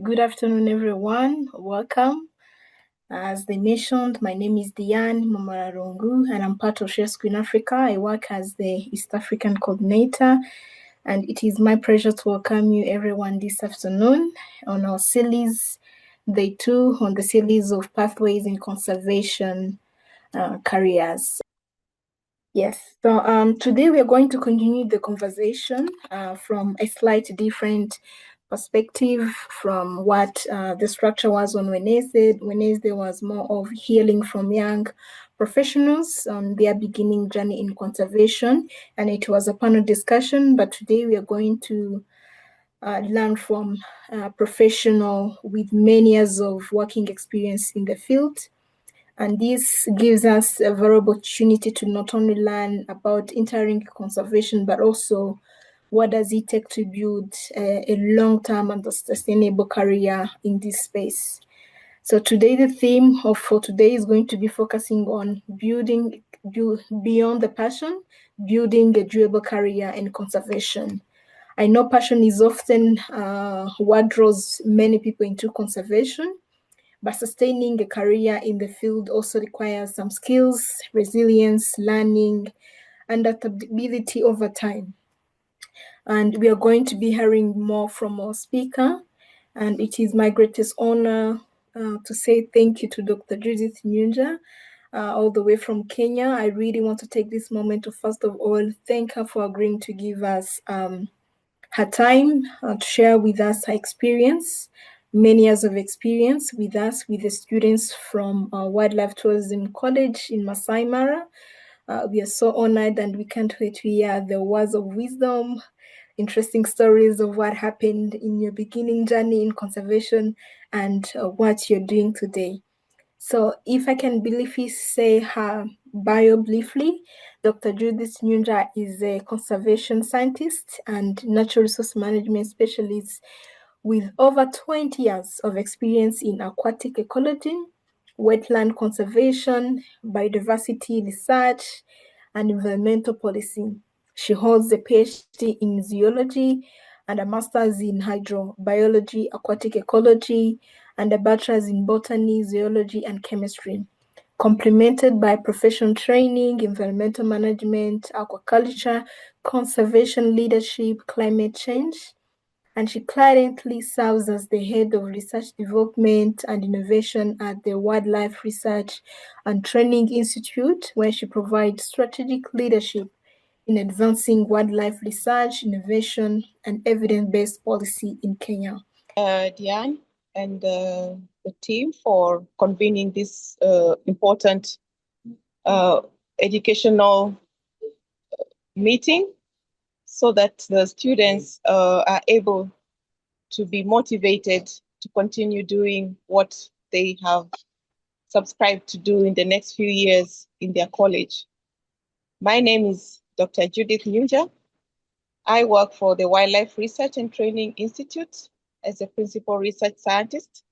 Good afternoon, everyone. Welcome. As they mentioned, my name is Diane Mamararongu, and I'm part of Share Screen Africa. I work as the East African coordinator, and it is my pleasure to welcome you, everyone, this afternoon on our series, Day 2, on the series of Pathways in Conservation Careers. Yes, so today we are going to continue the conversation from a slightly different perspective from what the structure was on Wednesday. Wednesday was more of healing from young professionals on their beginning journey in conservation, and it was a panel discussion, but today we are going to learn from a professional with many years of working experience in the field. And this gives us a very opportunity to not only learn about entering conservation, but also what does it take to build a long-term and sustainable career in this space. So today, the theme for today is going to be focusing on building beyond the passion, building a durable career in conservation. I know passion is often what draws many people into conservation, but sustaining a career in the field also requires some skills, resilience, learning, and adaptability over time. And we are going to be hearing more from our speaker. And it is my greatest honor to say thank you to Dr. Judith Nyunja, all the way from Kenya. I really want to take this moment to first of all thank her for agreeing to give us her time to share with us her experience, many years of experience with us, with the students from Wildlife Tourism College in Masai Mara. We are so honored and we can't wait to hear the words of wisdom, interesting stories of what happened in your beginning journey in conservation and what you're doing today. So if I can briefly say her bio briefly, Dr. Judith Nyunja is a conservation scientist and natural resource management specialist with over 20 years of experience in aquatic ecology, wetland conservation, biodiversity research, and environmental policy. She holds a PhD in zoology and a master's in hydrobiology, aquatic ecology, and a bachelor's in botany, zoology, and chemistry, complemented by professional training, environmental management, aquaculture, conservation leadership, climate change. And she currently serves as the head of research development and innovation at the Wildlife Research and Training Institute, where she provides strategic leadership in advancing wildlife research, innovation, and evidence-based policy in Kenya. Diane and the team for convening this important educational meeting so that the students are able to be motivated to continue doing what they have subscribed to do in the next few years in their college. My name is Dr. Judith Nyunja. I work for the Wildlife Research and Training Institute as a principal research scientist.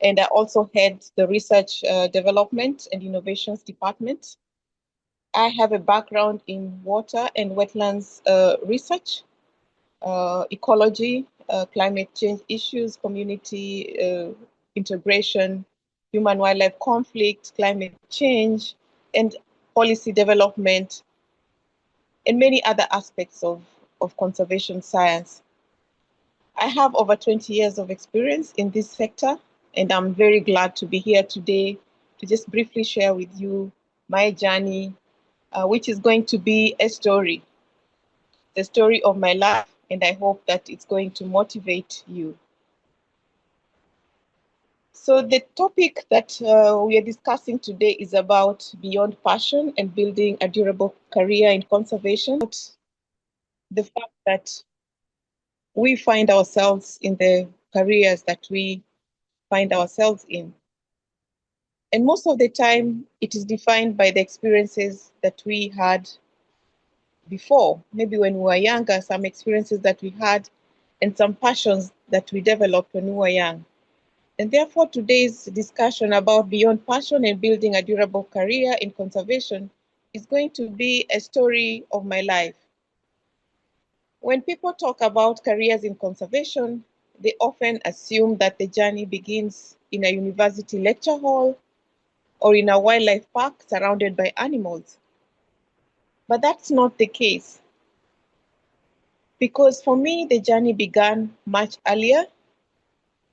And I also head the research development and innovations department. I have a background in water and wetlands research, ecology, climate change issues, community integration, human-wildlife conflict, climate change, and policy development, and many other aspects of conservation science. I have over 20 years of experience in this sector, and I'm very glad to be here today to just briefly share with you my journey, which is going to be a story, the story of my life, and I hope that it's going to motivate you. So the topic that we are discussing today is about beyond passion and building a durable career in conservation. The fact that we find ourselves in the careers that we find ourselves in. And most of the time, it is defined by the experiences that we had before, maybe when we were younger, some experiences that we had, and some passions that we developed when we were young. And therefore, today's discussion about beyond passion and building a durable career in conservation is going to be a story of my life. When people talk about careers in conservation, they often assume that the journey begins in a university lecture hall or in a wildlife park surrounded by animals. But that's not the case, because for me, the journey began much earlier,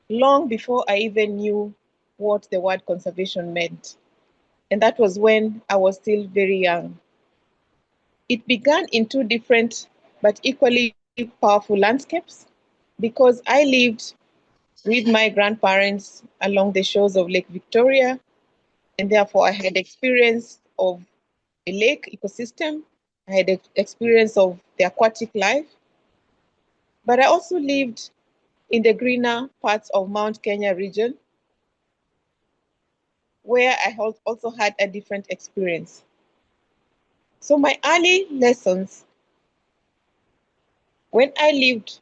long before I even knew what the word conservation meant. And that was when I was still very young. It began in two different but equally powerful landscapes, because I lived with my grandparents along the shores of Lake Victoria, and therefore I had experience of a lake ecosystem. I had experience of the aquatic life, but I also lived in the greener parts of Mount Kenya region, where I also had a different experience. So my early lessons when I lived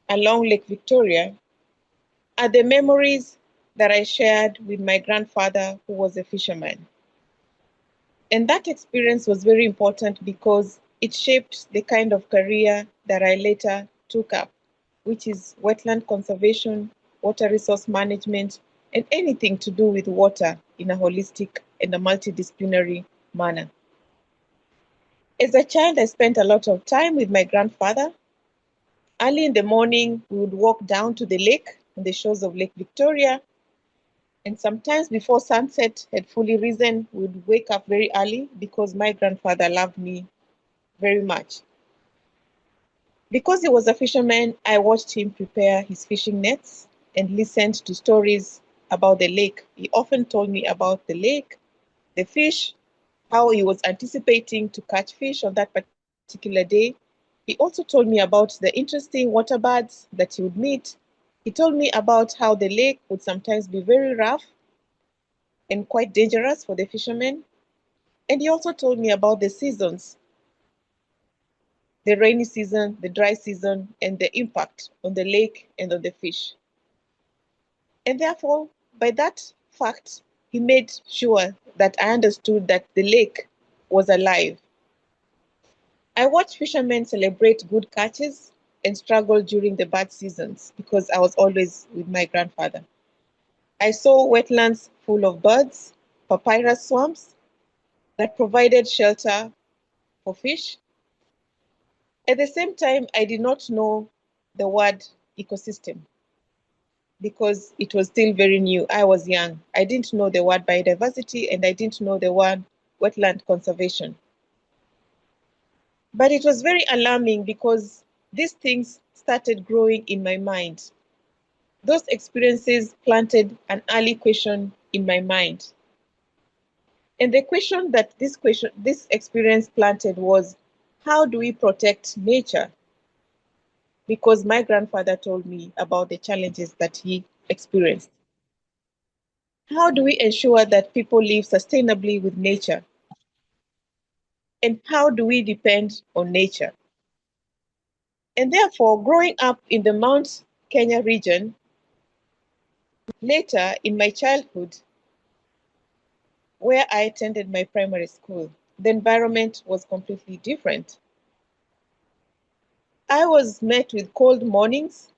along Lake Victoria are the memories that I shared with my grandfather, who was a fisherman. And that experience was very important because it shaped the kind of career that I later took up, which is wetland conservation, water resource management, and anything to do with water in a holistic and a multidisciplinary manner. As a child, I spent a lot of time with my grandfather. Early in the morning, we would walk down to the lake on the shores of Lake Victoria. And sometimes before sunset had fully risen, we would wake up very early because my grandfather loved me very much. Because he was a fisherman, I watched him prepare his fishing nets and listened to stories about the lake. He often told me about the lake, the fish, how he was anticipating to catch fish on that particular day. He also told me about the interesting water birds that he would meet. He told me about how the lake would sometimes be very rough and quite dangerous for the fishermen. And he also told me about the seasons, the rainy season, the dry season, and the impact on the lake and on the fish. And therefore, by that fact, he made sure that I understood that the lake was alive. I watched fishermen celebrate good catches and struggle during the bad seasons because I was always with my grandfather. I saw wetlands full of birds, papyrus swamps that provided shelter for fish. At the same time, I did not know the word ecosystem because it was still very new. I was young. I didn't know the word biodiversity and I didn't know the word wetland conservation. But it was very alarming because these things started growing in my mind. Those experiences planted an early question in my mind. And the question that this experience planted was, how do we protect nature? Because my grandfather told me about the challenges that he experienced. How do we ensure that people live sustainably with nature? And how do we depend on nature? And therefore, growing up in the Mount Kenya region, later in my childhood, where I attended my primary school, the environment was completely different. I was met with cold mornings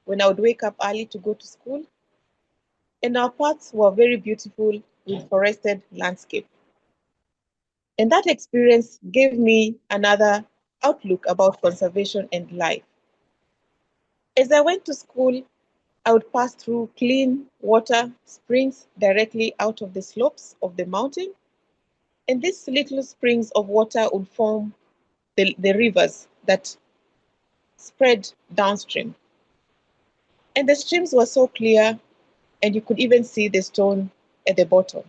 when I would wake up early to go to school, and our paths were very beautiful with forested landscape. And that experience gave me another outlook about conservation and life. As I went to school, I would pass through clean water springs directly out of the slopes of the mountain. And these little springs of water would form the rivers that spread downstream. And the streams were so clear, and you could even see the stone at the bottom.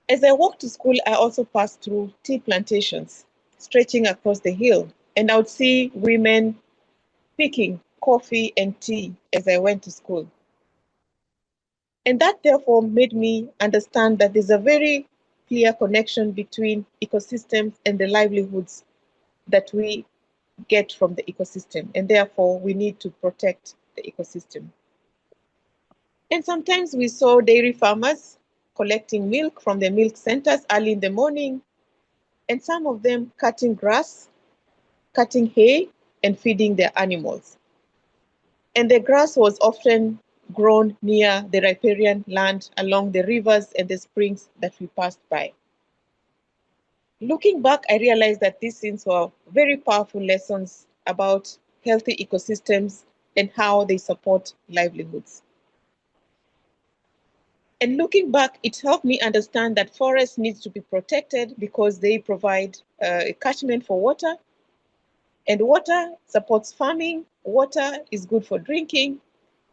As I walked to school, I also passed through tea plantations stretching across the hill, and I would see women picking coffee and tea as I went to school. And that therefore made me understand that there's a very clear connection between ecosystems and the livelihoods that we get from the ecosystem, and therefore we need to protect the ecosystem. And sometimes we saw dairy farmers collecting milk from the milk centers early in the morning, and some of them cutting grass, cutting hay, and feeding their animals. And the grass was often grown near the riparian land along the rivers and the springs that we passed by. Looking back, I realized that these scenes were very powerful lessons about healthy ecosystems and how they support livelihoods. And looking back, it helped me understand that forests need to be protected because they provide a catchment for water, and water supports farming, water is good for drinking,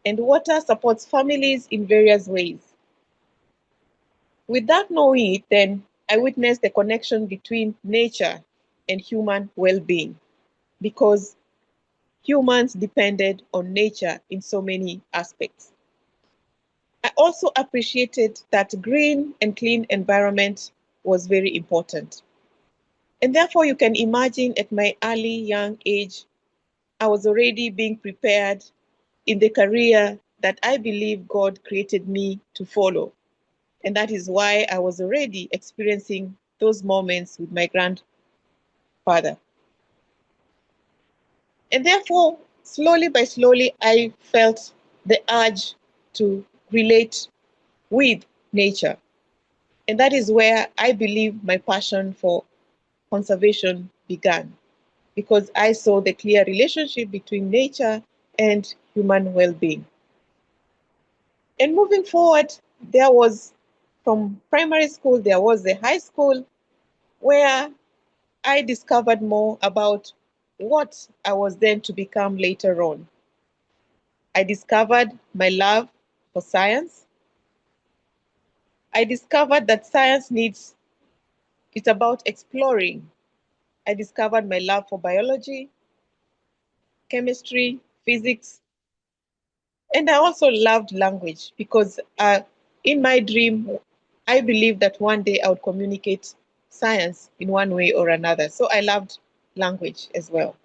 and water supports families in various ways. Without knowing it, then I witnessed the connection between nature and human well-being because humans depended on nature in so many aspects. I also appreciated that green and clean environment was very important. And therefore, you can imagine at my early young age, I was already being prepared in the career that I believe God created me to follow. And that is why I was already experiencing those moments with my grandfather. And therefore, slowly by slowly, I felt the urge to relate with nature. And that is where I believe my passion for conservation began, because I saw the clear relationship between nature and human well-being. And moving forward, there was from primary school, there was the high school where I discovered more about what I was then to become later on. I discovered my love for science. I discovered that science needs, it's about exploring. I discovered my love for biology, chemistry, physics, and I also loved language because in my dream, I believed that one day I would communicate science in one way or another. So I loved language as well.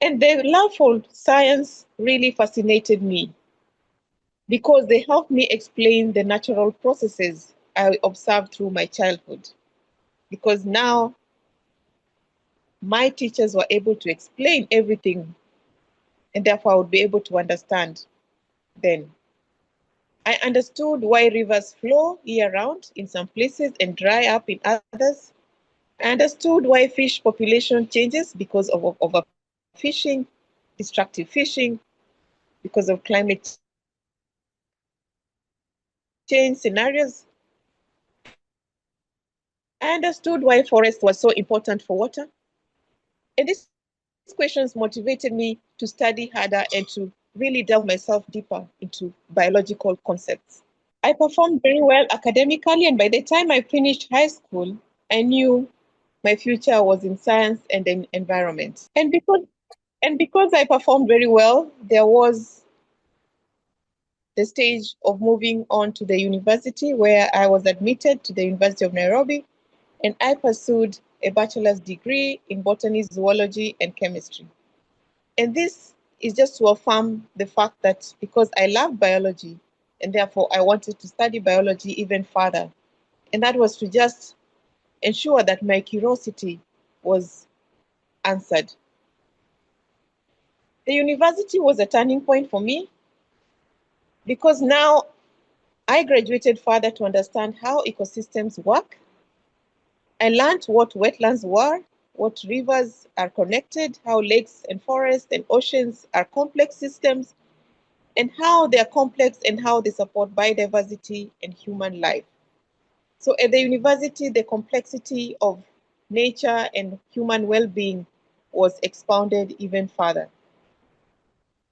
And the love for science really fascinated me because they helped me explain the natural processes I observed through my childhood. Because now my teachers were able to explain everything, and therefore I would be able to understand then. I understood why rivers flow year round in some places and dry up in others. I understood why fish population changes because of overfishing, destructive fishing, because of climate change scenarios. I understood why forests were so important for water. And these questions motivated me to study harder and to really delve myself deeper into biological concepts. I performed very well academically, and by the time I finished high school, I knew my future was in science and in environment. And because I performed very well, there was the stage of moving on to the university where I was admitted to the University of Nairobi, and I pursued a bachelor's degree in botany, zoology, and chemistry. And this is just to affirm the fact that because I love biology and therefore I wanted to study biology even further. And that was to just ensure that my curiosity was answered. The university was a turning point for me because now I graduated further to understand how ecosystems work. I learned what wetlands were, what rivers are connected, how lakes and forests and oceans are complex systems, and how they are complex and how they support biodiversity and human life. So at the university, the complexity of nature and human well-being was expounded even further.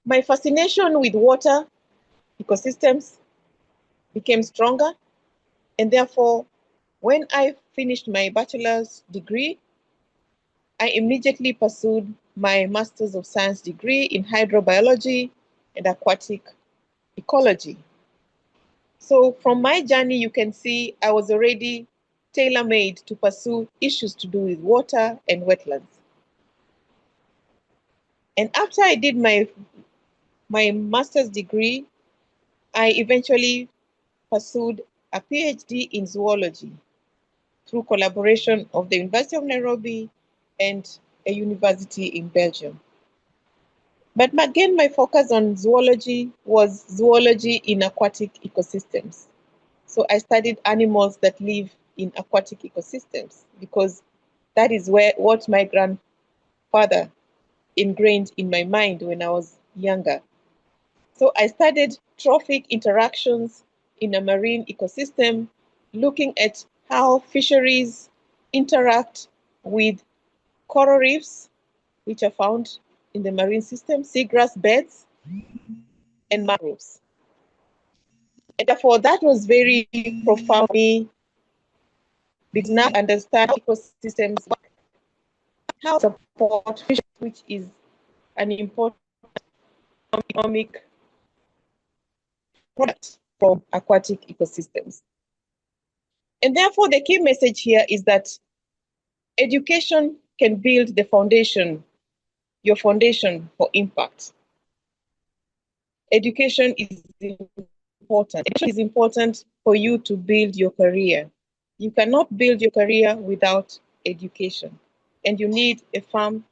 My fascination with water ecosystems became stronger, and therefore, when I finished my bachelor's degree, I immediately pursued my Master's of Science degree in hydrobiology and aquatic ecology. So from my journey, you can see I was already tailor-made to pursue issues to do with water and wetlands. And after I did my master's degree, I eventually pursued a PhD in zoology through collaboration of the University of Nairobi and a university in Belgium. But again, my focus on zoology was zoology in aquatic ecosystems. So I studied animals that live in aquatic ecosystems because that is what my grandfather ingrained in my mind when I was younger. So I studied trophic interactions in a marine ecosystem, looking at how fisheries interact with coral reefs, which are found in the marine system, seagrass beds, and mangroves. And therefore, that was very profound for me because now I understand ecosystems, how to support fish, which is an important economic product from aquatic ecosystems. And therefore, the key message here is that education can build the foundation, your foundation for impact. Education is important. Education is important for you to build your career. You cannot build your career without education, and you need a firm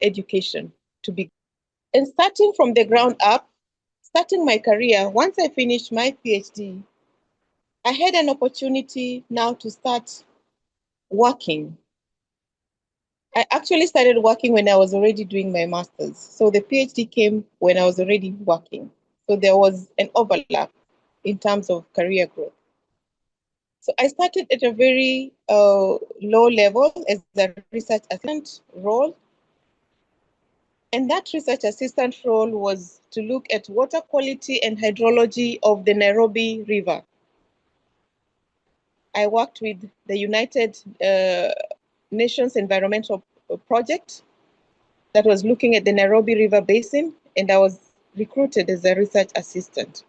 education to be. And starting from the ground up, starting my career, once I finished my PhD, I had an opportunity now to start working. I actually started working when I was already doing my master's. So the PhD came when I was already working. So there was an overlap in terms of career growth. So I started at a very low level as a research assistant role. And that research assistant role was to look at water quality and hydrology of the Nairobi River. I worked with the United Nations Environmental Project that was looking at the Nairobi River Basin, and I was recruited as a research assistant,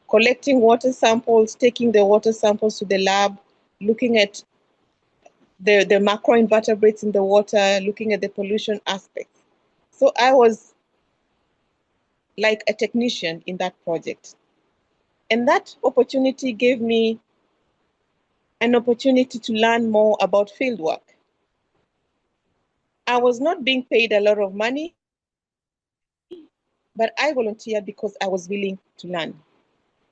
collecting water samples, taking the water samples to the lab, looking at the macroinvertebrates in the water, looking at the pollution aspects. So I was like a technician in that project. And that opportunity gave me an opportunity to learn more about fieldwork. I was not being paid a lot of money, but I volunteered because I was willing to learn.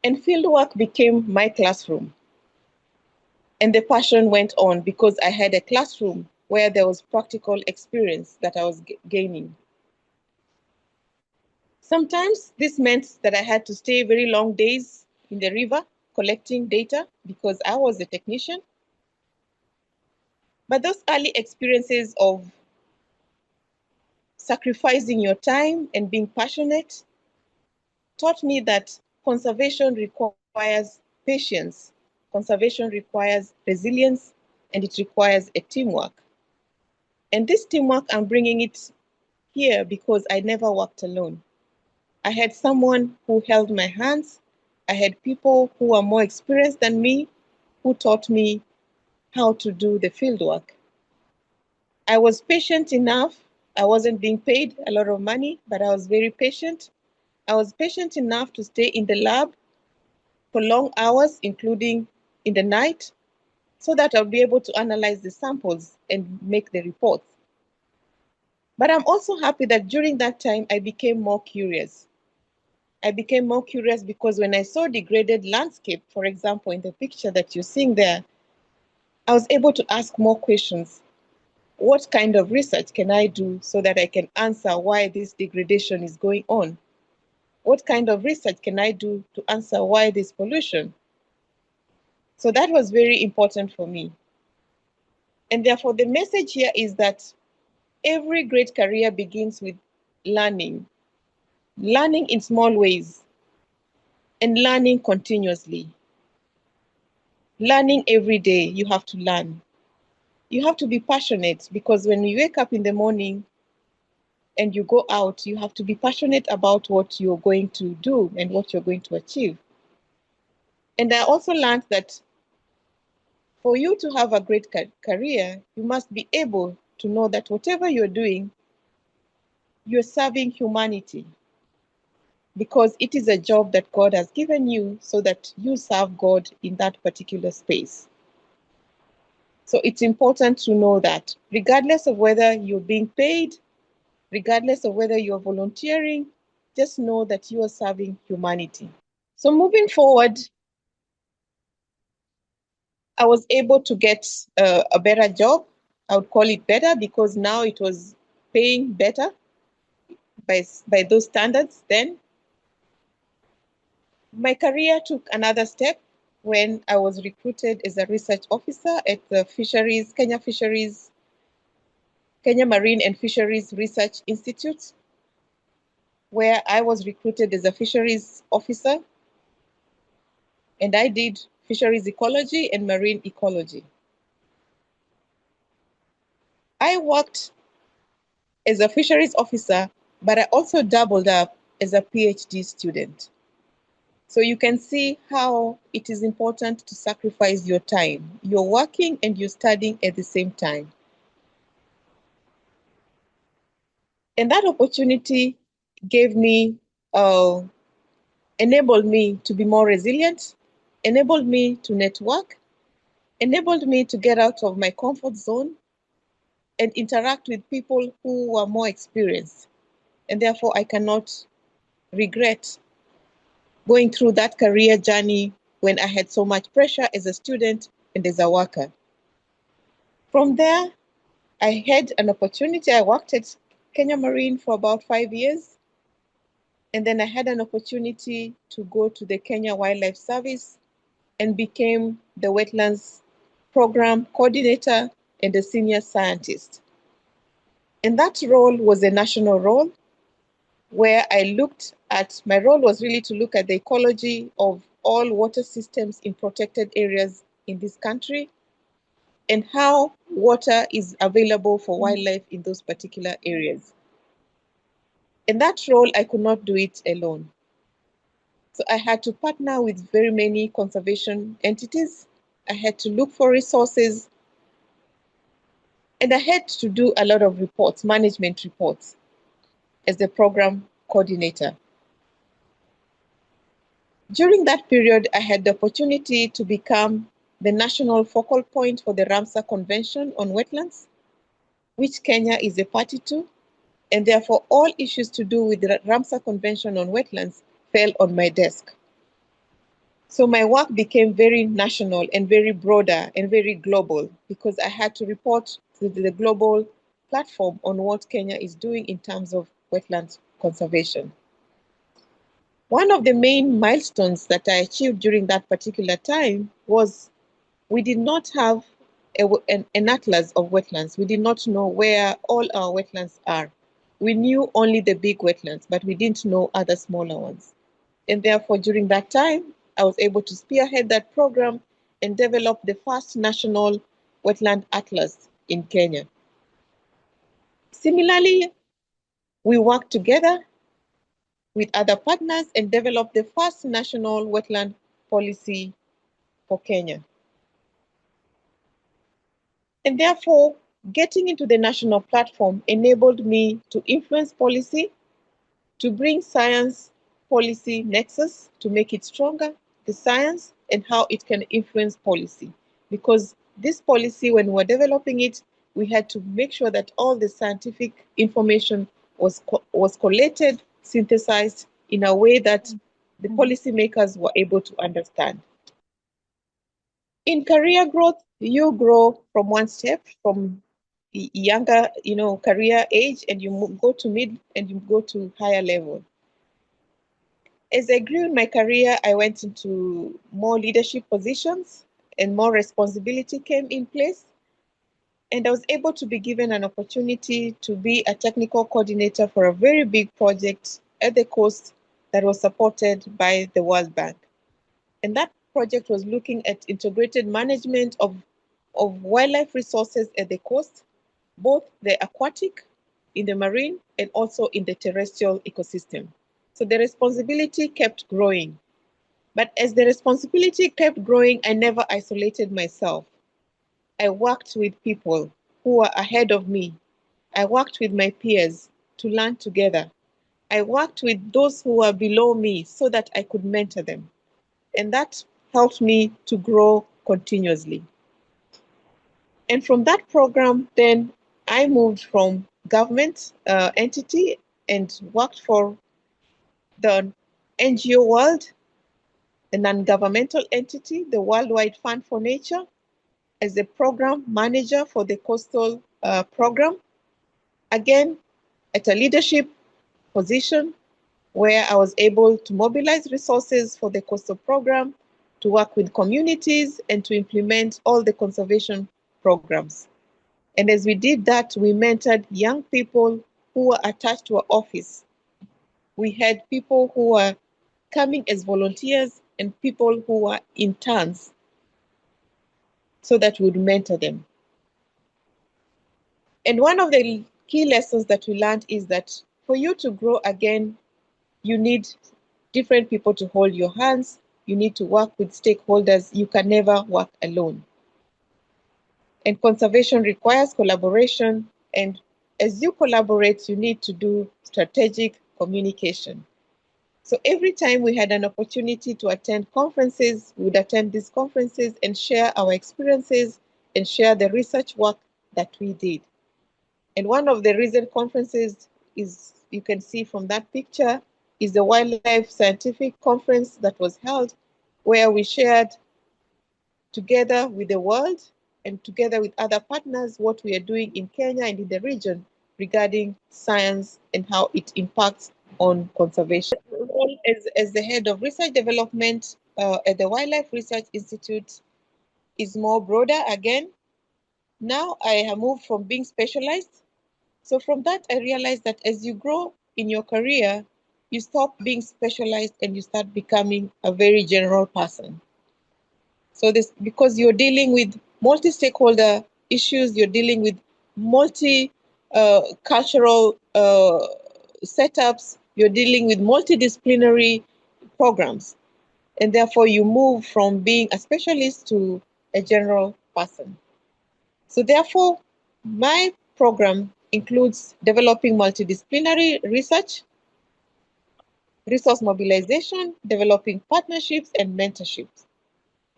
And fieldwork became my classroom. And the passion went on because I had a classroom where there was practical experience that I was gaining. Sometimes this meant that I had to stay very long days in the river collecting data because I was a technician. But those early experiences of sacrificing your time and being passionate taught me that conservation requires patience, conservation requires resilience, and it requires a teamwork. And this teamwork, I'm bringing it here because I never worked alone. I had someone who held my hands. I had people who were more experienced than me who taught me how to do the field work. I was patient enough. I wasn't being paid a lot of money, but I was very patient. I was patient enough to stay in the lab for long hours, including in the night, so that I'll be able to analyze the samples and make the reports. But I'm also happy that during that time, I became more curious. I became more curious because when I saw degraded landscape, for example, in the picture that you're seeing there, I was able to ask more questions. What kind of research can I do so that I can answer why this degradation is going on? What kind of research can I do to answer why there's pollution? So that was very important for me. And therefore, the message here is that every great career begins with learning, learning in small ways, and learning continuously. Learning every day, you have to learn. You have to be passionate because when you wake up in the morning and you go out, you have to be passionate about what you're going to do and what you're going to achieve. And I also learned that for you to have a great career, you must be able to know that whatever you're doing, you're serving humanity because it is a job that God has given you so that you serve God in that particular space. So it's important to know that regardless of whether you're being paid, regardless of whether you're volunteering, just know that you are serving humanity. So moving forward, I was able to get a better job. I would call it better because now it was paying better by those standards then. My career took another step when I was recruited as a research officer at the Kenya Marine and Fisheries Research Institute, where I was recruited as a fisheries officer, and I did fisheries ecology and marine ecology. I worked as a fisheries officer, but I also doubled up as a PhD student. So you can see how it is important to sacrifice your time. You're working and you're studying at the same time. And that opportunity gave me, enabled me to be more resilient, enabled me to network, enabled me to get out of my comfort zone and interact with people who were more experienced. And therefore, I cannot regret going through that career journey when I had so much pressure as a student and as a worker. From there, I had an opportunity. I worked at Kenya Marine for about 5 years. And then I had an opportunity to go to the Kenya Wildlife Service and became the wetlands program coordinator and a senior scientist. And that role was a national role where my role was really to look at the ecology of all water systems in protected areas in this country and how water is available for wildlife in those particular areas. In that role, I could not do it alone. So I had to partner with very many conservation entities. I had to look for resources, and I had to do a lot of reports, management reports, as the program coordinator. During that period, I had the opportunity to become the national focal point for the Ramsar Convention on Wetlands, which Kenya is a party to, and therefore all issues to do with the Ramsar Convention on Wetlands fell on my desk. So my work became very national and very broader and very global because I had to report to the global platform on what Kenya is doing in terms of wetlands conservation. One of the main milestones that I achieved during that particular time was we did not have an atlas of wetlands. We did not know where all our wetlands are. We knew only the big wetlands, but we didn't know other smaller ones. And therefore, during that time, I was able to spearhead that program and develop the first national wetland atlas in Kenya. Similarly, we worked together with other partners and developed the first national wetland policy for Kenya. And therefore, getting into the national platform enabled me to influence policy, to bring science policy nexus, to make it stronger, the science and how it can influence policy. Because this policy, when we were developing it, we had to make sure that all the scientific information was collated, synthesized in a way that the policymakers were able to understand. In career growth, you grow from one step, from younger, career age, and you go to mid and you go to higher level. As I grew in my career, I went into more leadership positions and more responsibility came in place. And I was able to be given an opportunity to be a technical coordinator for a very big project at the coast that was supported by the World Bank. And that project was looking at integrated management of wildlife resources at the coast, both the aquatic, in the marine, and also in the terrestrial ecosystem. So the responsibility kept growing. But as the responsibility kept growing, I never isolated myself. I worked with people who were ahead of me. I worked with my peers to learn together. I worked with those who were below me so that I could mentor them. And that helped me to grow continuously. And from that program, then I moved from government entity and worked for the NGO world, the non-governmental entity, the Worldwide Fund for Nature, as a program manager for the coastal program. Again, at a leadership position where I was able to mobilize resources for the coastal program, to work with communities, and to implement all the conservation programs. And as we did that, we mentored young people who were attached to our office. We had people who were coming as volunteers and people who were interns so that we would mentor them. And one of the key lessons that we learned is that for you to grow again, you need different people to hold your hands. You need to work with stakeholders. You can never work alone. And conservation requires collaboration. And as you collaborate, you need to do strategic communication. So every time we had an opportunity to attend conferences, we would attend these conferences and share our experiences and share the research work that we did. And one of the recent conferences is, you can see from that picture, is the Wildlife Scientific Conference that was held, where we shared together with the world and together with other partners what we are doing in Kenya and in the region regarding science and how it impacts on conservation. As the head of research development at the Wildlife Research Institute is more broader again. Now I have moved from being specialized. So from that, I realized that as you grow in your career, you stop being specialized and you start becoming a very general person. So this, because you're dealing with multi-stakeholder issues, you're dealing with multi-cultural setups, you're dealing with multidisciplinary programs. And therefore you move from being a specialist to a general person. So therefore, my program includes developing multidisciplinary research, resource mobilization, developing partnerships and mentorships.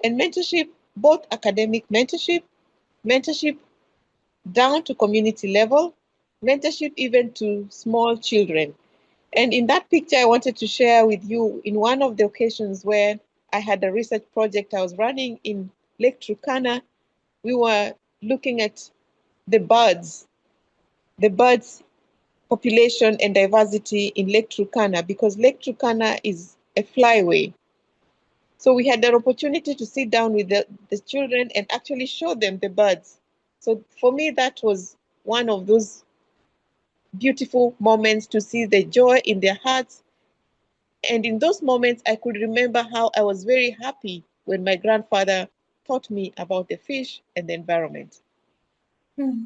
And mentorship, both academic mentorship, mentorship down to community level, mentorship even to small children. And in that picture, I wanted to share with you in one of the occasions where I had a research project I was running in Lake Turkana. We were looking at the birds population and diversity in Lake Turkana, because Lake Turkana is a flyway. So we had an opportunity to sit down with the children and actually show them the birds. So for me, that was one of those beautiful moments to see the joy in their hearts. And in those moments, I could remember how I was very happy when my grandfather taught me about the fish and the environment. Mm.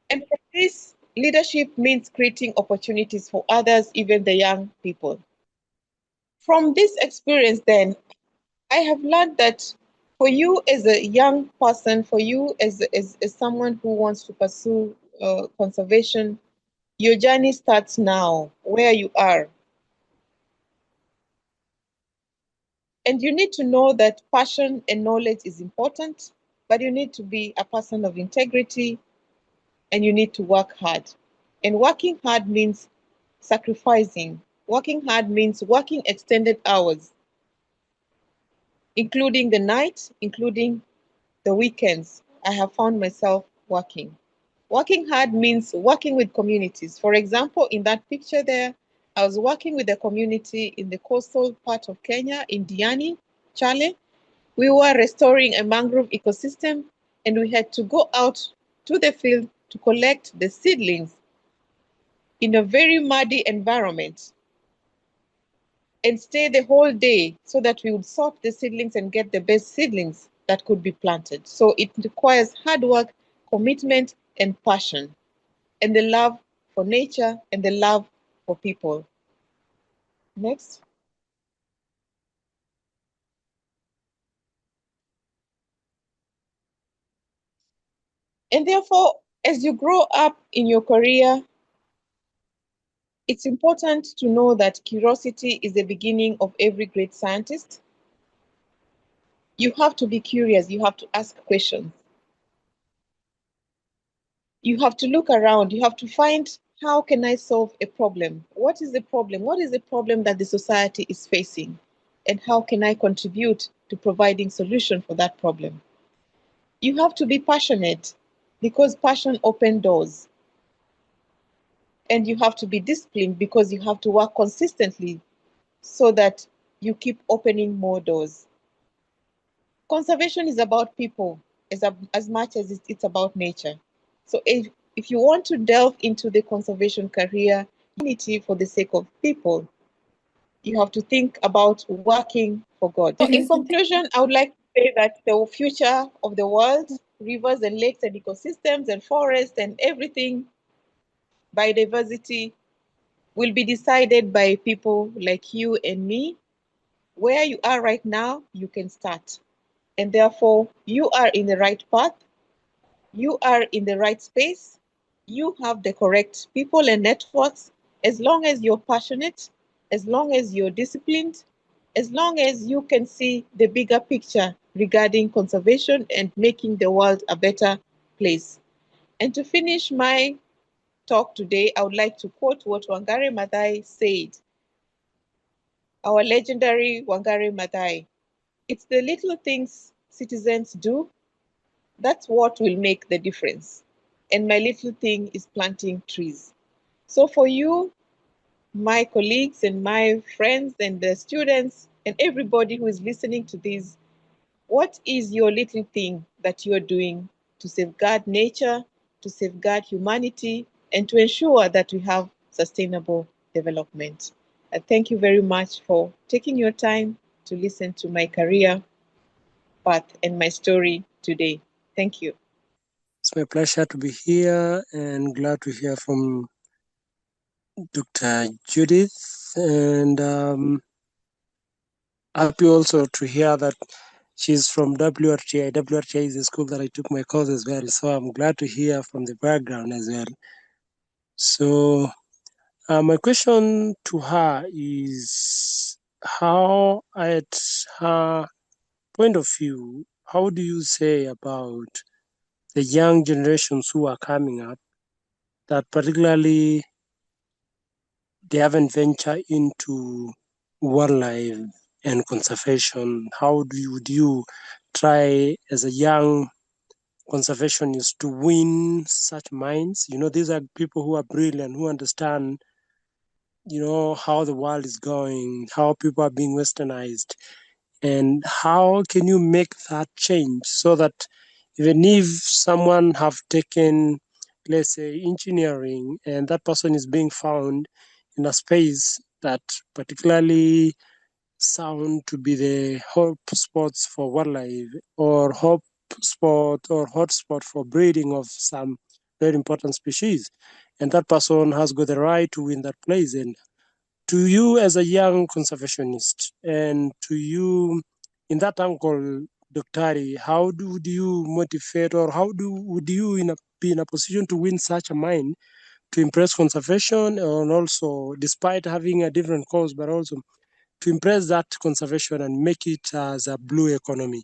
And for this, leadership means creating opportunities for others, even the young people. From this experience, then, I have learned that for you as a young person, for you as someone who wants to pursue conservation, your journey starts now, where you are. And you need to know that passion and knowledge is important, but you need to be a person of integrity and you need to work hard. And working hard means sacrificing. Working hard means working extended hours, including the night, including the weekends. I have found myself working. Working hard means working with communities. For example, in that picture there, I was working with a community in the coastal part of Kenya, in Diani, Chale. We were restoring a mangrove ecosystem and we had to go out to the field to collect the seedlings in a very muddy environment and stay the whole day so that we would sort the seedlings and get the best seedlings that could be planted. So it requires hard work, commitment, and passion, and the love for nature and the love for people. Next. And therefore, as you grow up in your career, it's important to know that curiosity is the beginning of every great scientist. You have to be curious, you have to ask questions. you have to look around. You have to find, how can I solve a problem? What is the problem? What is the problem that the society is facing? And how can I contribute to providing solution for that problem? You have to be passionate, because passion opens doors. And you have to be disciplined, because you have to work consistently so that you keep opening more doors. Conservation is about people as much as it's about nature. So if you want to delve into the conservation career, unity for the sake of people, you have to think about working for God. So in conclusion, I would like to say that the future of the world, rivers and lakes and ecosystems and forests and everything, biodiversity, will be decided by people like you and me. Where you are right now, you can start. And therefore, you are in the right path. You are in the right space. You have the correct people and networks. As long as you're passionate, as long as you're disciplined, as long as you can see the bigger picture regarding conservation and making the world a better place. And to finish my talk today, I would like to quote what Wangari Maathai said. Our legendary Wangari Maathai. It's the little things citizens do, that's what will make the difference. And my little thing is planting trees. So for you, my colleagues and my friends and the students and everybody who is listening to this, what is your little thing that you're doing to safeguard nature, to safeguard humanity, and to ensure that we have sustainable development? Thank you very much for taking your time to listen to my career path and my story today. Thank you. It's my pleasure to be here and glad to hear from Dr. Judith, and happy also to hear that she's from WRTI. WRTI is the school that I took my course as well, so I'm glad to hear from the background as well. So my question to her is, how, at her point of view, how do you say about the young generations who are coming up, that particularly they haven't ventured into wildlife and conservation? How would you try as a young conservationist to win such minds? You know, these are people who are brilliant, who understand, you know, how the world is going, how people are being westernized, and how can you make that change so that even if someone have taken, let's say, engineering, and that person is being found in a space that particularly sound to be the hot spots for wildlife, or hot spot or hotspot for breeding of some very important species, and that person has got the right to win that place. And to you as a young conservationist, and to you in that uncle, Doctari, how do you motivate, or would you be in a position to win such a mind to impress conservation, and also despite having a different cause, but also to impress that conservation and make it as a blue economy?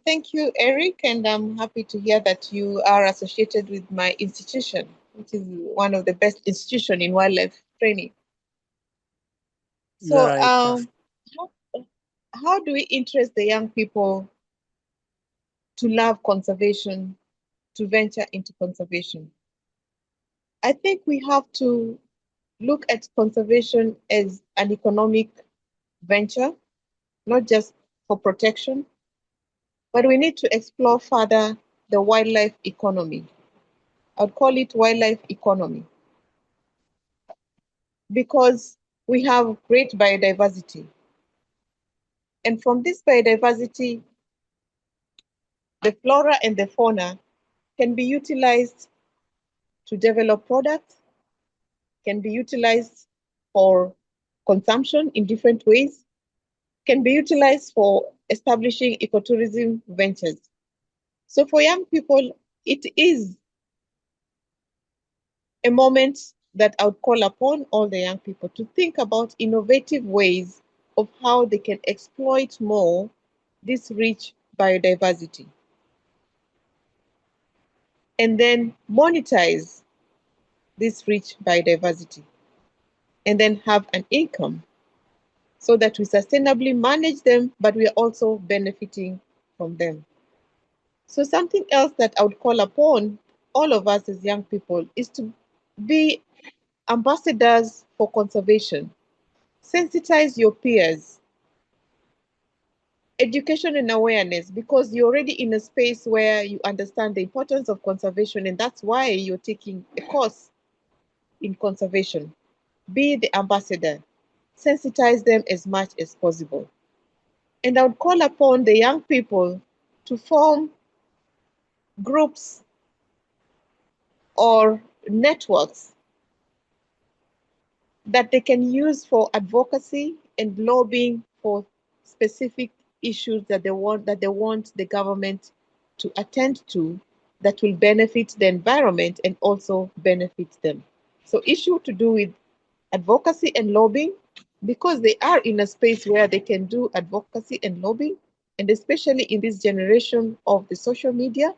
Thank you, Eric, and I'm happy to hear that you are associated with my institution, which is one of the best institutions in wildlife training. You're So, right. how do we interest the young people to love conservation, to venture into conservation? I think we have to look at conservation as an economic venture, not just for protection, but we need to explore further the wildlife economy. I'd call it wildlife economy because we have great biodiversity. And from this biodiversity, the flora and the fauna can be utilized to develop products, can be utilized for consumption in different ways, can be utilized for establishing ecotourism ventures. So for young people, it is a moment that I would call upon all the young people to think about innovative ways of how they can exploit more this rich biodiversity. and then monetize this rich biodiversity, and then have an income so that we sustainably manage them, but we are also benefiting from them. So something else that I would call upon all of us as young people is to be ambassadors for conservation. Sensitize your peers. Education and awareness, because you're already in a space where you understand the importance of conservation, and that's why you're taking a course in conservation. Be the ambassador. Sensitize them as much as possible. And I would call upon the young people to form groups or networks that they can use for advocacy and lobbying for specific issues that they want the government to attend to, that will benefit the environment and also benefit them. So issue to do with advocacy and lobbying, because they are in a space where they can do advocacy and lobbying, and especially in this generation of the social media,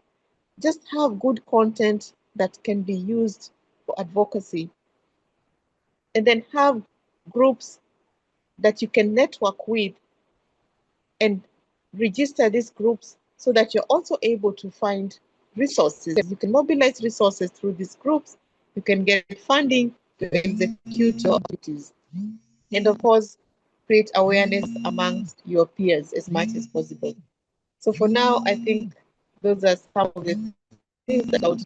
just have good content that can be used for advocacy, and then have groups that you can network with and register these groups so that you're also able to find resources. You can mobilize resources through these groups. You can get funding to execute your activities. And of course, create awareness amongst your peers as much as possible. So for now, I think those are some of the things that I would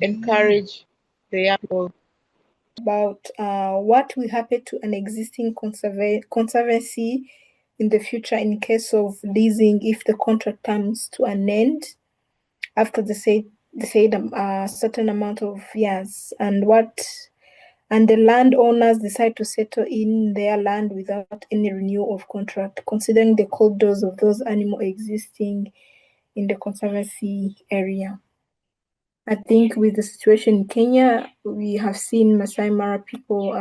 encourage the young people about what will happen to an existing conservancy in the future in case of leasing if the contract comes to an end after the said certain amount of years, and the landowners decide to settle in their land without any renewal of contract, considering the corridors of those animals existing in the conservancy area. I think with the situation in Kenya, we have seen Masai Mara people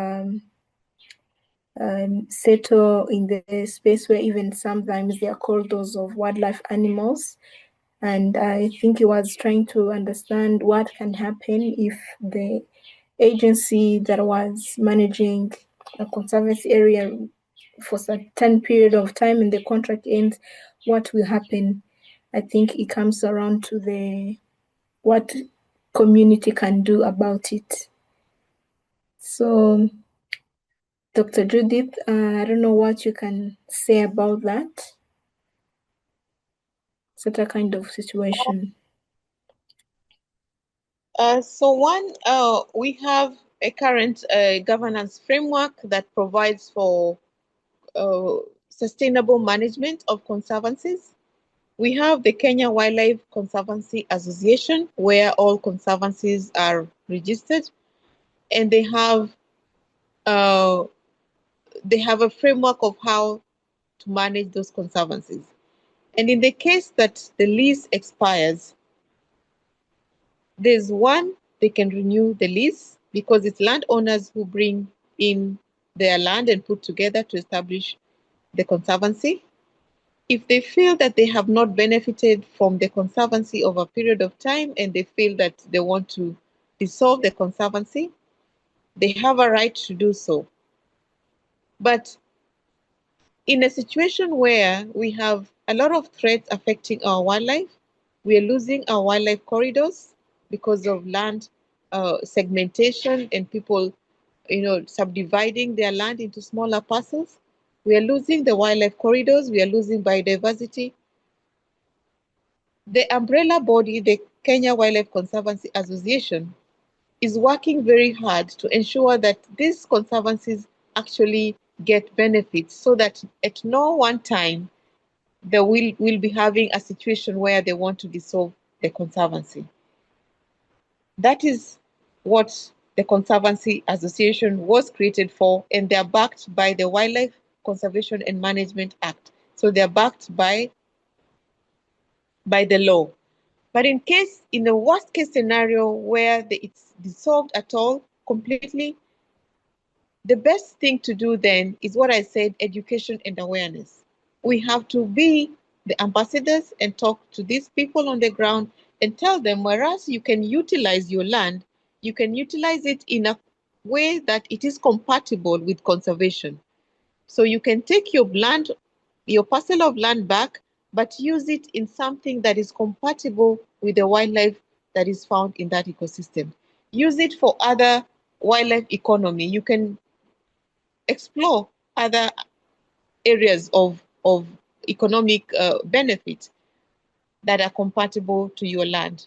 settle in the space where even sometimes there are corridors of wildlife animals. And I think he was trying to understand what can happen if the agency that was managing a conservancy area for a certain period of time and the contract ends, what will happen? I think it comes around to the what community can do about it. So, Dr. Judith, I don't know what you can say about that. Such a kind of situation. We have a current governance framework that provides for sustainable management of conservancies. We have the Kenya Wildlife Conservancy Association, where all conservancies are registered, and they have a framework of how to manage those conservancies. And in the case that the lease expires, there's one, they can renew the lease because it's landowners who bring in their land and put together to establish the conservancy. If they feel that they have not benefited from the conservancy over a period of time and they feel that they want to dissolve the conservancy, they have a right to do so. But in a situation where we have a lot of threats affecting our wildlife, we are losing our wildlife corridors because of land segmentation and people, subdividing their land into smaller parcels. We are losing the wildlife corridors. We are losing biodiversity. The umbrella body, the Kenya Wildlife Conservancy Association, is working very hard to ensure that these conservancies actually get benefits so that at no one time they will be having a situation where they want to dissolve the conservancy. That is what the Conservancy Association was created for, and they are backed by the Wildlife Conservation and Management Act. So they are backed by the law. But in the worst case scenario where it's dissolved at all, completely, the best thing to do then is what I said, education and awareness. We have to be the ambassadors and talk to these people on the ground and tell them, whereas you can utilize your land, you can utilize it in a way that it is compatible with conservation. So you can take your land, your parcel of land back, but use it in something that is compatible with the wildlife that is found in that ecosystem. Use it for other wildlife economy. You can explore other areas of economic benefit that are compatible to your land.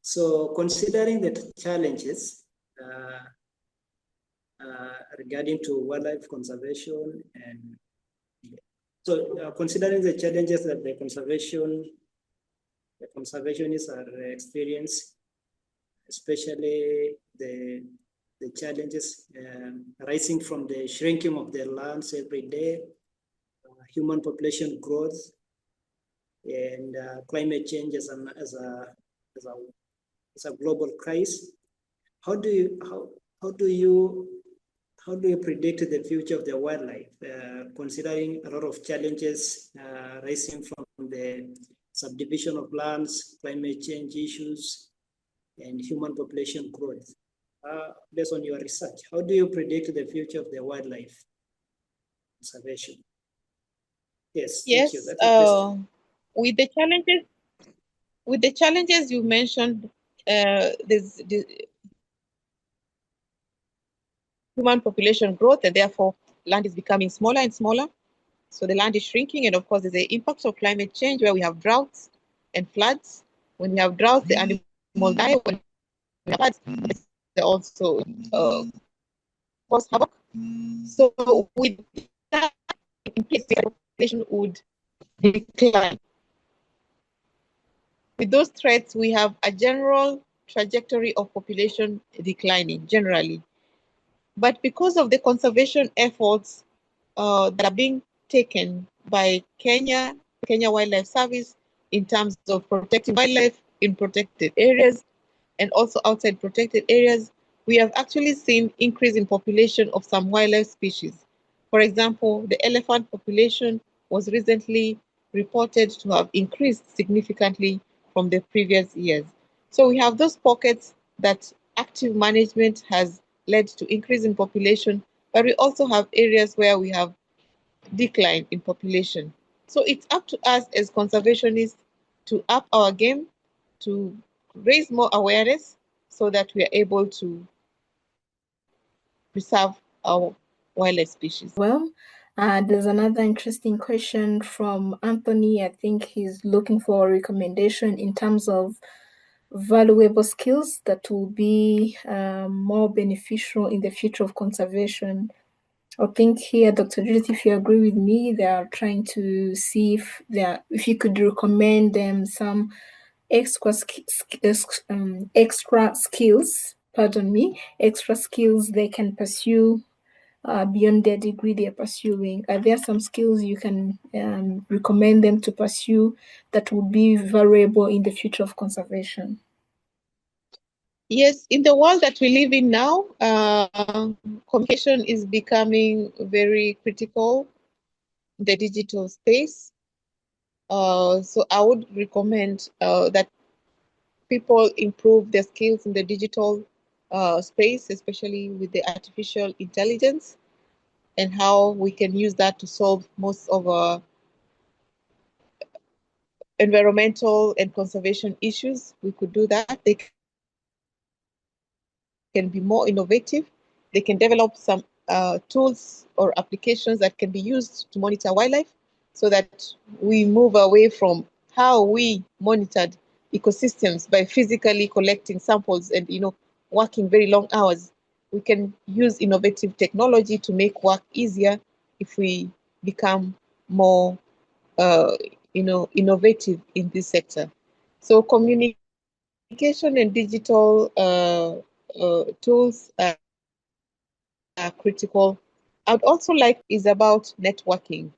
So considering the challenges regarding to wildlife conservation, and so considering the challenges that the conservationists are experiencing, especially the challenges arising from the shrinking of their lands every day, human population growth, and climate change as a global crisis. How do you predict the future of the wildlife, considering a lot of challenges rising from the subdivision of lands, climate change issues, and human population growth? Based on your research, how do you predict the future of the wildlife conservation? Yes, thank you. With the challenges you mentioned, there's human population growth, and therefore land is becoming smaller and smaller. So the land is shrinking, and of course there's the impacts of climate change where we have droughts and floods. When we have droughts, the animals die. When we have floods, they also cause havoc. So with that in place, the population would decline. With those threats, we have a general trajectory of population declining generally. But because of the conservation efforts that are being taken by Kenya Wildlife Service in terms of protecting wildlife in protected areas and also outside protected areas, we have actually seen increase in population of some wildlife species. For example, the elephant population was recently reported to have increased significantly from the previous years. So we have those pockets that active management has led to increase in population, but we also have areas where we have decline in population. So it's up to us as conservationists to up our game, to raise more awareness so that we are able to preserve our wildlife species. Well, there's another interesting question from Anthony. I think he's looking for a recommendation in terms of valuable skills that will be more beneficial in the future of conservation. I think here, Dr. Judith, if you agree with me, they are trying to see if you could recommend them some extra skills they can pursue beyond their degree they're pursuing. Are there some skills you can recommend them to pursue that would be valuable in the future of conservation? Yes, in the world that we live in now, communication is becoming very critical in the digital space. So I would recommend that people improve their skills in the digital space, especially with the artificial intelligence, and how we can use that to solve most of our environmental and conservation issues. We could do that. They can be more innovative. They can develop some tools or applications that can be used to monitor wildlife so that we move away from how we monitored ecosystems by physically collecting samples and working very long hours. We can use innovative technology to make work easier if we become more innovative in this sector. So communication and digital tools are critical. I would also like is about networking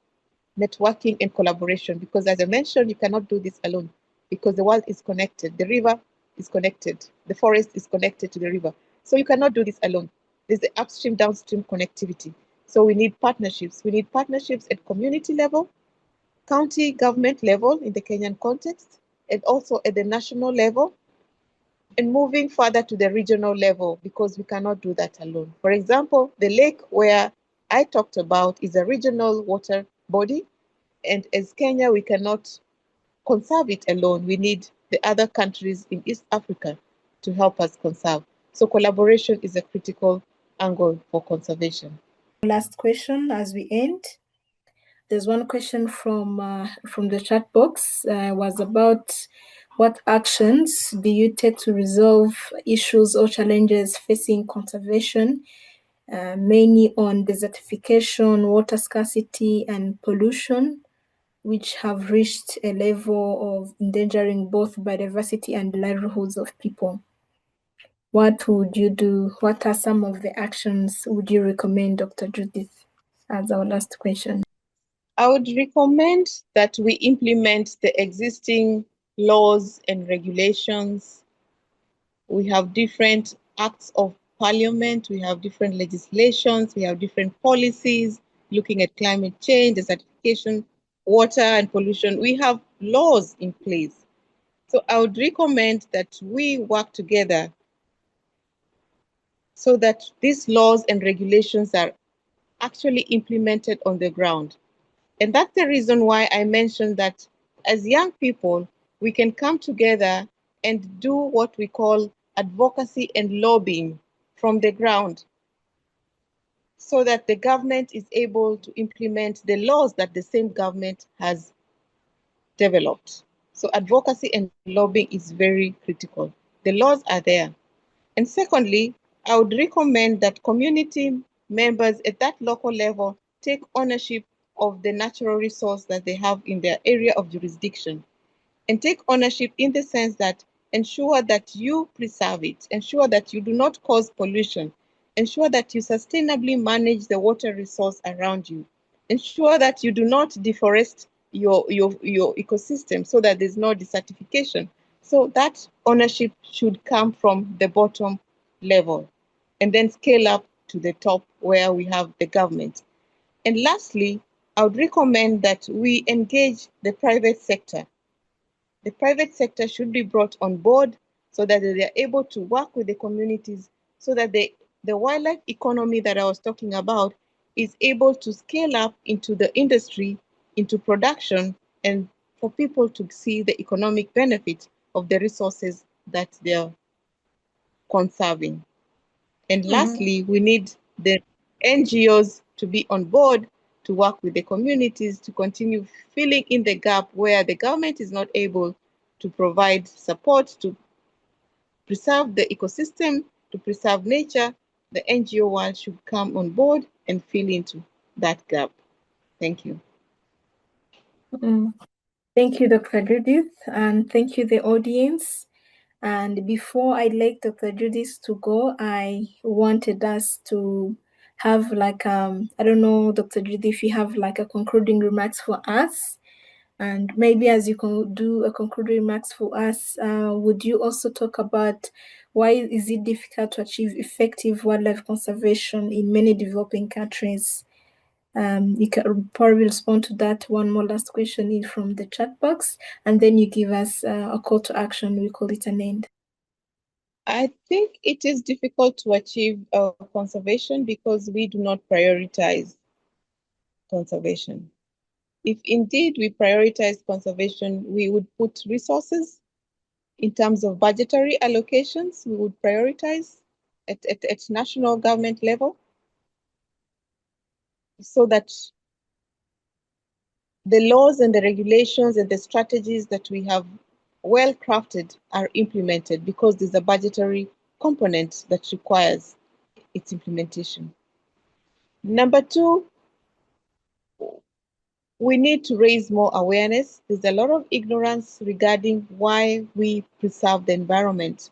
and collaboration, because as I mentioned, you cannot do this alone because the world is connected. The river is connected. The forest is connected to the river. So you cannot do this alone. There's the upstream, downstream connectivity. So we need partnerships. We need partnerships at community level, county government level in the Kenyan context, and also at the national level, and moving further to the regional level, because we cannot do that alone. For example, the lake where I talked about is a regional water body, and as Kenya, we cannot conserve it alone. We need the other countries in East Africa to help us conserve. So collaboration is a critical angle for conservation. Last question as we end. There's one question from the chat box, was about what actions do you take to resolve issues or challenges facing conservation, mainly on desertification, water scarcity, and pollution, which have reached a level of endangering both biodiversity and livelihoods of people. What would you do? What are some of the actions would you recommend, Dr. Judith, as our last question? I would recommend that we implement the existing laws and regulations. We have different acts of parliament, we have different legislations, we have different policies looking at climate change, desertification, water and pollution. We have laws in place. So I would recommend that we work together so that these laws and regulations are actually implemented on the ground. And that's the reason why I mentioned that as young people, we can come together and do what we call advocacy and lobbying from the ground, so that the government is able to implement the laws that the same government has developed. So advocacy and lobbying is very critical. The laws are there. And secondly, I would recommend that community members at that local level take ownership of the natural resource that they have in their area of jurisdiction, and take ownership in the sense that ensure that you preserve it, ensure that you do not cause pollution, ensure that you sustainably manage the water resource around you, ensure that you do not deforest your ecosystem so that there's no desertification. So that ownership should come from the bottom level and then scale up to the top where we have the government. And lastly, I would recommend that we engage the private sector. The private sector should be brought on board so that they are able to work with the communities, so that the wildlife economy that I was talking about is able to scale up into the industry, into production, and for people to see the economic benefit of the resources that they're conserving. And lastly, we need the NGOs to be on board to work with the communities to continue filling in the gap where the government is not able to provide support to preserve the ecosystem, to preserve nature. The NGO world should come on board and fill into that gap. Thank you. Thank you, Dr. Judith, and thank you, the audience. And before I let Dr. Judith to go, I wanted us to have like, I don't know, Dr. Judith, if you have like a concluding remarks for us. And maybe as you can do a concluding remarks for us, would you also talk about why is it difficult to achieve effective wildlife conservation in many developing countries? You can probably respond to that. One more last question in from the chat box, and then you give us a call to action. We call it an end. I think it is difficult to achieve conservation because we do not prioritize conservation. If indeed we prioritize conservation, we would put resources in terms of budgetary allocations, we would prioritize at national government level so that the laws and the regulations and the strategies that we have well crafted are implemented, because there's a budgetary component that requires its implementation. Number two, we need to raise more awareness. There's a lot of ignorance regarding why we preserve the environment.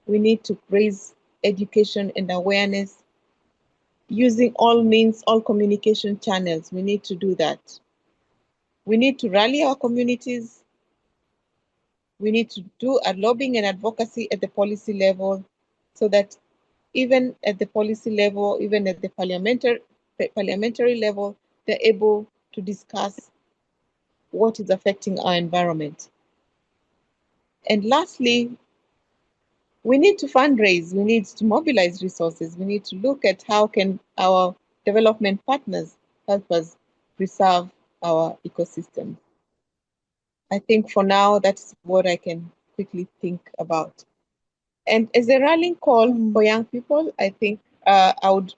We need to raise education and awareness using all means, all communication channels. We need to do that. We need to rally our communities. We need to do a lobbying and advocacy at the policy level, so that even at the policy level, even at the parliamentary level, they're able to discuss what is affecting our environment. And lastly, we need to fundraise, we need to mobilize resources, we need to look at how can our development partners help us preserve our ecosystem. I think for now, that's what I can quickly think about. And as a rallying call for young people, I think I would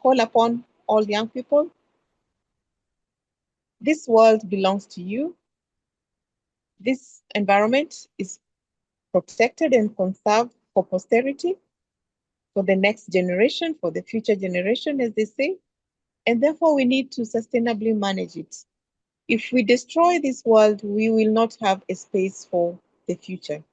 call upon all young people. This world belongs to you. This environment is protected and conserved for posterity, for the next generation, for the future generation, as they say. And therefore, we need to sustainably manage it. If we destroy this world, we will not have a space for the future.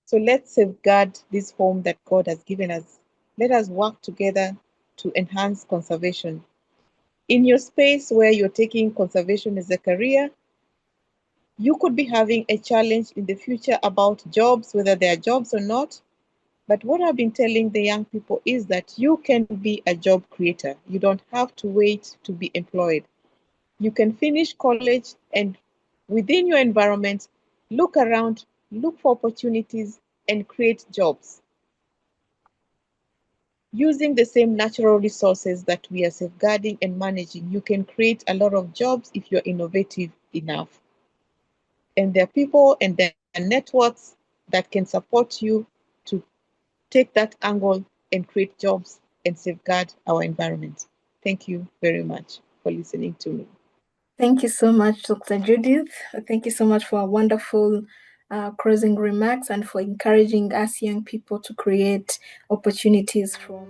So let's safeguard this home that God has given us. Let us work together to enhance conservation. In your space where you're taking conservation as a career, you could be having a challenge in the future about jobs, whether they are jobs or not. But what I've been telling the young people is that you can be a job creator. You don't have to wait to be employed. You can finish college and within your environment, look around, look for opportunities and create jobs. Using the same natural resources that we are safeguarding and managing, you can create a lot of jobs if you're innovative enough. And there are people and there are networks that can support you to take that angle and create jobs and safeguard our environment. Thank you very much for listening to me. Thank you so much, Dr. Judith. Thank you so much for a wonderful closing remarks and for encouraging us young people to create opportunities from